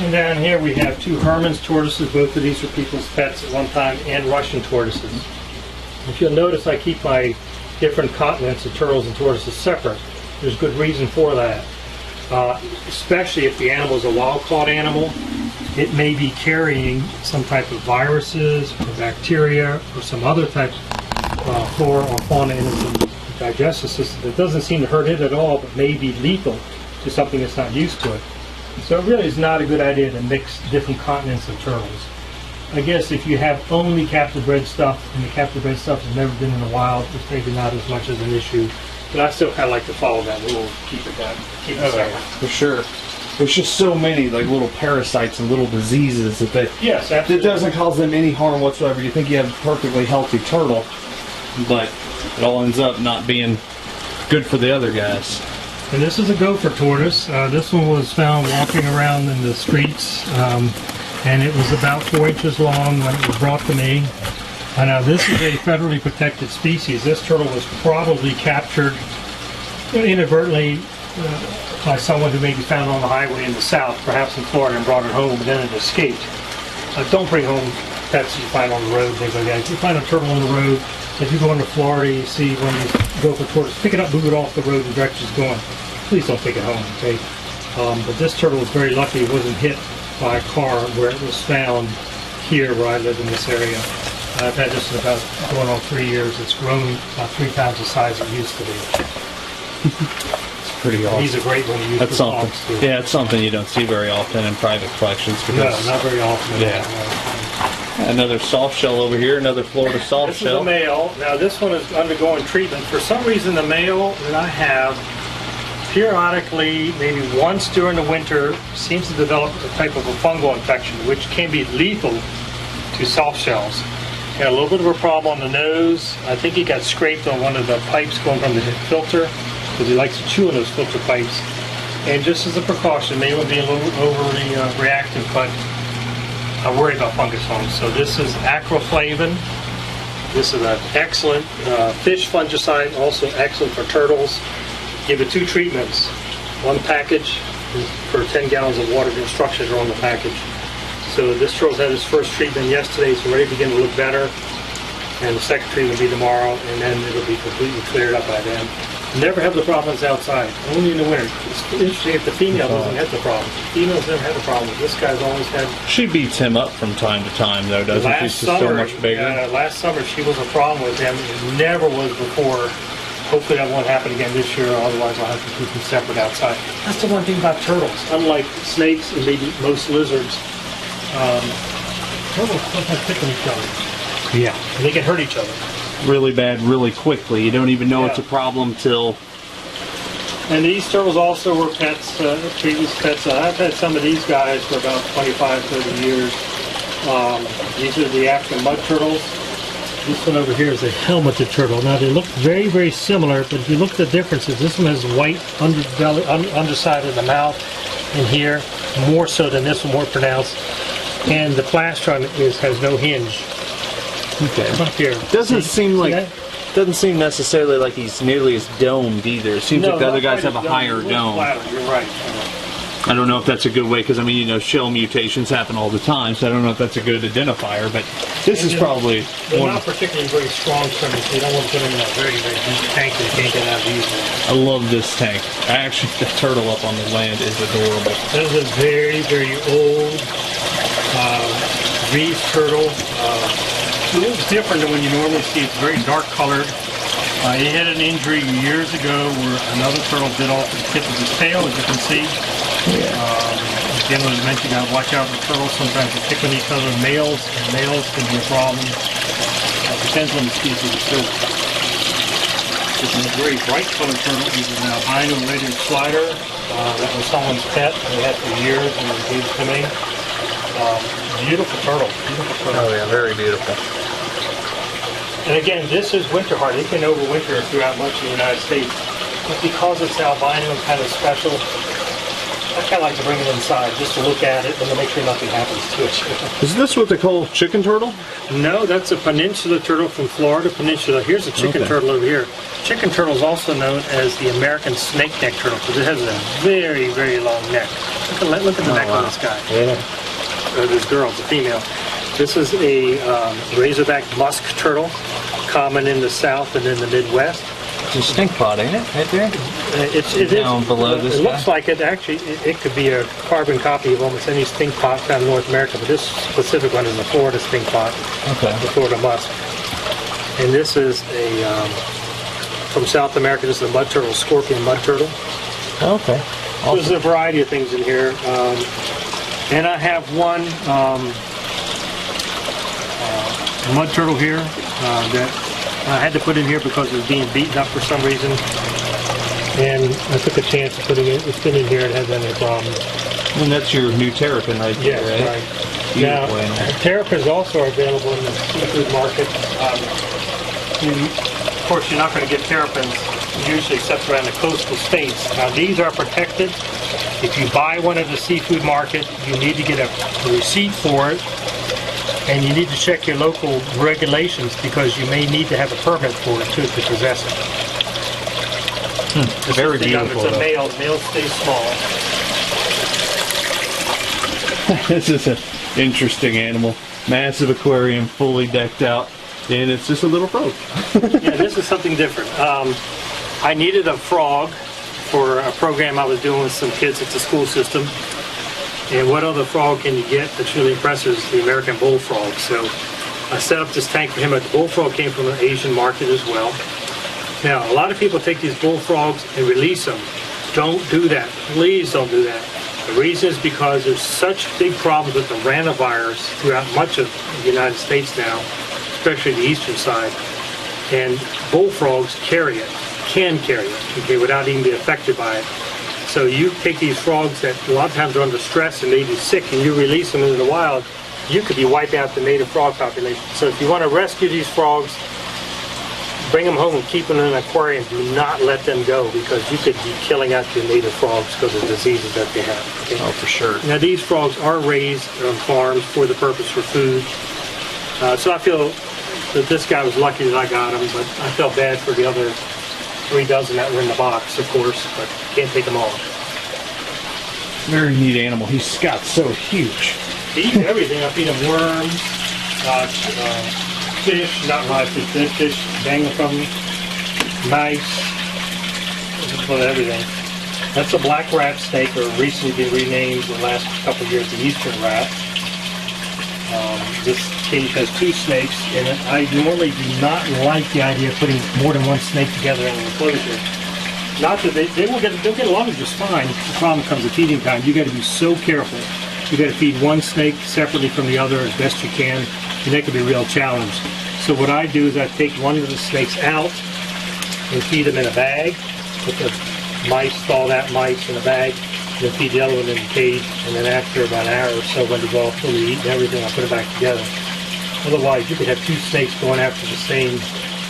And down here we have two Hermann's tortoises. Both of these were people's pets at one time, and Russian tortoises. If you'll notice, I keep my different continents of turtles and tortoises separate. There's good reason for that. Especially if the animal is a wild-caught animal, it may be carrying some type of viruses or bacteria or some other type of flora or fauna in its digestive system that doesn't seem to hurt it at all, but may be lethal to something that's not used to it. So it really is not a good idea to mix different continents of turtles. I guess if you have only captive bred stuff, and the captive bred stuff has never been in the wild, it's maybe not as much as an issue. But I still kind of like to follow that rule, keep it separate. For sure. There's just so many like little parasites and little diseases that it doesn't cause them any harm whatsoever. You think you have a perfectly healthy turtle, but it all ends up not being good for the other guys. And this is a gopher tortoise. This one was found walking around in the streets, and it was about 4 inches long when it was brought to me. Now this is a federally protected species. This turtle was probably captured inadvertently by someone who may be found on the highway in the south, perhaps in Florida, and brought it home, and then it escaped. Don't bring home pets you find on the road, things like that. If you find a turtle on the road, if you go into Florida, you see one of these gopher tortoises, pick it up, move it off the road in the direction it's going. Please don't take it home, okay? But this turtle was very lucky it wasn't hit by a car where it was found here where I live in this area. I've had this in about going on 3 years. It's grown about 3 times the size it used to be. It's pretty awesome. He's a great one to use. That's something. Yeah, it's something you don't see very often in private collections. No, not very often. Yeah. Another soft shell over here, another Florida soft shell. This is a male. Now this one is undergoing treatment. For some reason the male that I have periodically, maybe once during the winter, seems to develop a type of a fungal infection which can be lethal to soft shells. He had a little bit of a problem on the nose. I think he got scraped on one of the pipes going from the filter because he likes to chew on those filter pipes. And just as a precaution, maybe it'll be a little overly reactive, but I worry about fungus on him. So this is acroflavin. This is an excellent fish fungicide, also excellent for turtles. Give it 2 treatments. One package for 10 gallons of water. The instructions are on the package. So this turtle's had his first treatment yesterday. It's already beginning to look better. And the second treatment will be tomorrow, and then it'll be completely cleared up by then. Never have the problems outside, only in the winter. It's interesting if the female doesn't have the problem. Females never had the problem. This guy's always had. She beats him up from time to time, though, doesn't she? She's so much bigger. Last summer, she was a problem with him. It never was before. Hopefully that won't happen again this year, otherwise I'll have to keep them separate outside. That's the one thing about turtles. Unlike snakes and maybe most lizards, turtles sometimes pick on each other. Yeah. And they can hurt each other. Really bad, really quickly. You don't even know it's a problem till... And these turtles also were pets, previous pets. I've had some of these guys for about 25, 30 years. These are the African mud turtles. This one over here is a helmeted turtle. Now they look very, very similar, but if you look at the differences, this one has white underbelly, underside of the mouth and here, more so than this one, more pronounced. And the plastron has no hinge. Okay. Up here. Doesn't seem necessarily like he's nearly as domed either. It seems like the other guys have a higher dome. You're right. I don't know if that's a good way, because I mean, you know, shell mutations happen all the time, so I don't know if that's a good identifier, but this is probably they're not particularly very strong swimmers, so you don't want to put them in a very, very deep tank that you can't get out easily. I love this tank. Actually, the turtle up on the land is adorable. This is a very, very old reef turtle. It's a little different than when you normally see. It's very dark colored. He had an injury years ago where another turtle bit off the tip of his tail, as you can see. Again, as I mentioned, you gotta watch out for turtles. Sometimes they pick on each other. Males can be a problem. Depends on the species of turtle. This is a very bright colored turtle. This is an albino rated slider. That was someone's pet. They had for years and they gave it to me. Beautiful turtle. Beautiful turtle. Oh yeah, very beautiful. And again, this is winter hard. It can overwinter throughout much of the United States. But because it's albino and kind of special, I kind of like to bring it inside just to look at it and to make sure nothing happens to it. Is this what they call chicken turtle? No, that's a peninsula turtle from Florida Peninsula. Here's a chicken turtle over here. Chicken turtle is also known as the American snake neck turtle because it has a very, very long neck. Look at the neck of this guy. Yeah. Or this girl, the female. This is a razorback musk turtle, common in the South and in the Midwest. It's a stink pot, ain't it? Right there? It down is, below this It guy? looks like it. Actually, it could be a carbon copy of almost any stink pot found in North America, but this specific one is a Florida stink pot, Okay. the Florida musk. And this is a from South America. This is a mud turtle, scorpion mud turtle. Okay. Awesome. There's a variety of things in here, and I have one mud turtle here that I had to put in here because it was being beaten up for some reason, and I took a chance of putting it. It's been in here. It hasn't had any problem. And that's your new terrapin right there, Yes, right? Now, Beautiful. terrapins also are available in the seafood market. Of course, you're not going to get terrapins usually except around the coastal states. Now, these are protected. If you buy one at the seafood market, you need to get a receipt for it, and you need to check your local regulations because you may need to have a permit for it too to possess it. Very beautiful. It's a male. Males stay small. This is an interesting animal. Massive aquarium, fully decked out, and it's just a little frog. Yeah, this is something different. I needed a frog for a program I was doing with some kids at the school system. And what other frog can you get that's really impressive is the American bullfrog. So I set up this tank for him, but the bullfrog came from an Asian market as well. Now, a lot of people take these bullfrogs and release them. Don't do that. Please don't do that. The reason is because there's such big problems with the ranavirus throughout much of the United States now, especially the eastern side. And bullfrogs carry it, can carry it, okay, without even being affected by it. So you take these frogs that a lot of times are under stress and may be sick, and you release them into the wild, you could be wiping out the native frog population. So if you want to rescue these frogs, bring them home and keep them in an aquarium. Do not let them go because you could be killing out your native frogs because of diseases that they have. Okay? Oh, for sure. Now these frogs are raised on farms for the purpose for food. So I feel that this guy was lucky that I got him, but I felt bad for the other 3 dozen that were in the box, of course, but can't take them all. Very neat animal. He's got so huge. He eats everything. I feed him worms, fish, not live fish, bang from mice, just about everything. That's a black rat snake, or recently been renamed in the last couple of years the eastern rat. This cage has 2 snakes in it. I normally do not like the idea of putting more than 1 snake together in an enclosure. Not that they'll get along just fine. The problem comes at feeding time. You got to be so careful. You got to feed one snake separately from the other as best you can, and that could be a real challenge. So what I do is I take one of the snakes out and feed them in a bag. Put the mice, thawed out mice in a bag, and then feed the other one in a cage. And then after about an hour or so, when they've all fully eaten everything, I put it back together. Otherwise, you could have 2 snakes going after the same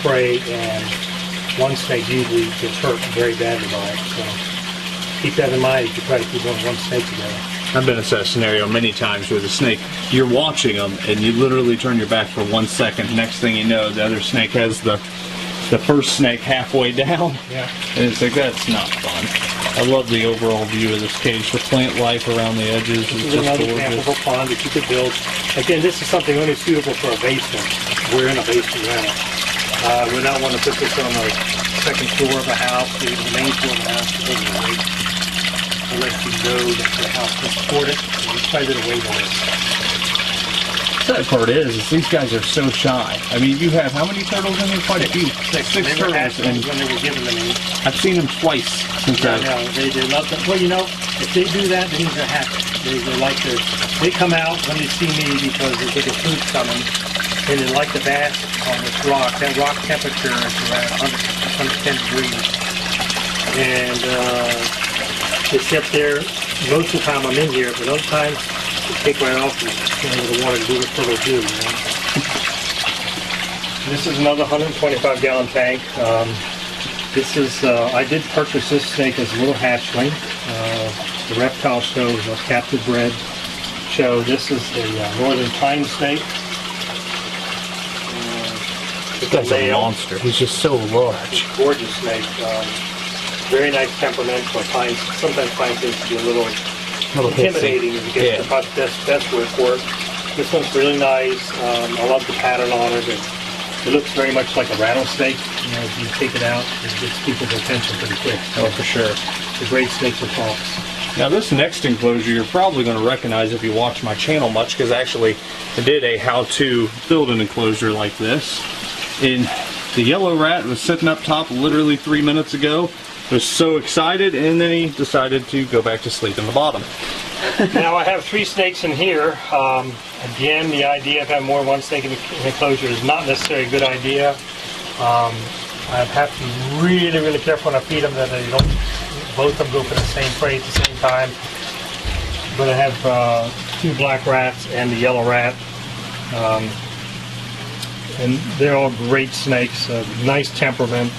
prey, and one snake usually gets hurt very badly by it. So keep that in mind if you try to keep one snake together. I've been in such a scenario many times with a snake. You're watching them, and you literally turn your back for 1 second. Next thing you know, the other snake has the first snake halfway down. Yeah. And it's like, that's not fun. I love the overall view of this cage. The plant life around the edges is just another gorgeous. example of a pond that you could build. Again, this is something only suitable for a basement. We're in a basement now. We don't want to put this on the second floor of a house, or even the main floor of the house. Unless you know that the house can support it, and you try to get away from it. The sad part is these guys are so shy. I mean, you have how many turtles in here? Quite a few. 6 They were turtles. hatchlings when they were given to me. I've seen them twice since Yeah, no, they do nothing. Well, you know, if they do that, then they're happy. They like to. They come out when they see me because they think a food's coming, and they like to bask on this rock. That rock temperature is around 110 degrees, and they sit there. Most of the time I'm in here, but other times they take right off and get into the water and do what they'll do. You know? This is another 125-gallon tank. This is, I did purchase this snake as a little hatchling. The Reptile show is a captive bred show. This is the northern pine snake. This guy's a monster. He's just so large. Gorgeous snake. Very nice temperament. Sometimes pine seems to be a little intimidating as it gets to the best word for it. This one's really nice. I love the pattern on it. It looks very much like a rattlesnake. You know, if you take it out, it gets people's attention pretty quick. Oh, for sure. It's a great snake for talks. Now this next enclosure you're probably going to recognize if you watch my channel much, because actually I did a how-to build an enclosure like this. And the yellow rat was sitting up top literally 3 minutes ago. Was so excited, and then he decided to go back to sleep in the bottom. Now I have 3 snakes in here. Again, the idea of having more than one snake in the enclosure is not necessarily a good idea. I have to be really, really careful when I feed them that they don't both of them go for the same prey at the same time. But I have 2 black rats and the yellow rat. And they're all great snakes, nice temperament.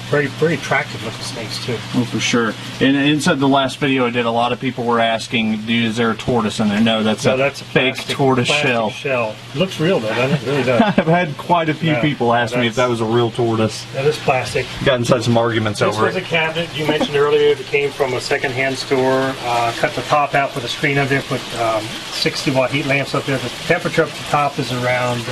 Very, very attractive looking snakes too. Oh, for sure. And inside the last video I did, a lot of people were asking, is there a tortoise in there? No, that's a fake tortoise shell. Looks real though, doesn't it? It really does. I've had quite a few people ask me if that was a real tortoise. That is plastic. Got inside some arguments over it. This was a cabinet you mentioned earlier that came from a second-hand store. Cut the top out with a screen under there, put 60-watt heat lamps up there. The temperature up the top is around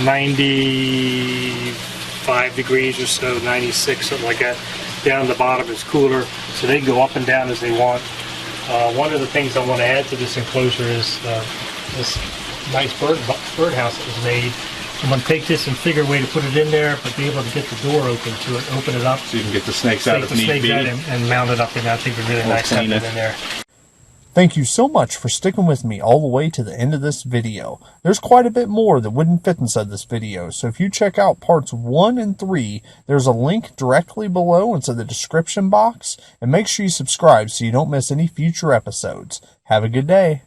95 degrees or so, 96, something like that. Down the bottom is cooler, so they can go up and down as they want. One of the things I want to add to this enclosure is this nice birdhouse that was made. I'm going to take this and figure a way to put it in there, but be able to get the door open to it, open it up. So you can get the snakes out if need be. And mount it up in there. I think it'd be really nice having it in there. Thank you so much for sticking with me all the way to the end of this video. There's quite a bit more that wouldn't fit inside this video, so if you check out parts 1 and 3, there's a link directly below inside the description box, and make sure you subscribe so you don't miss any future episodes. Have a good day.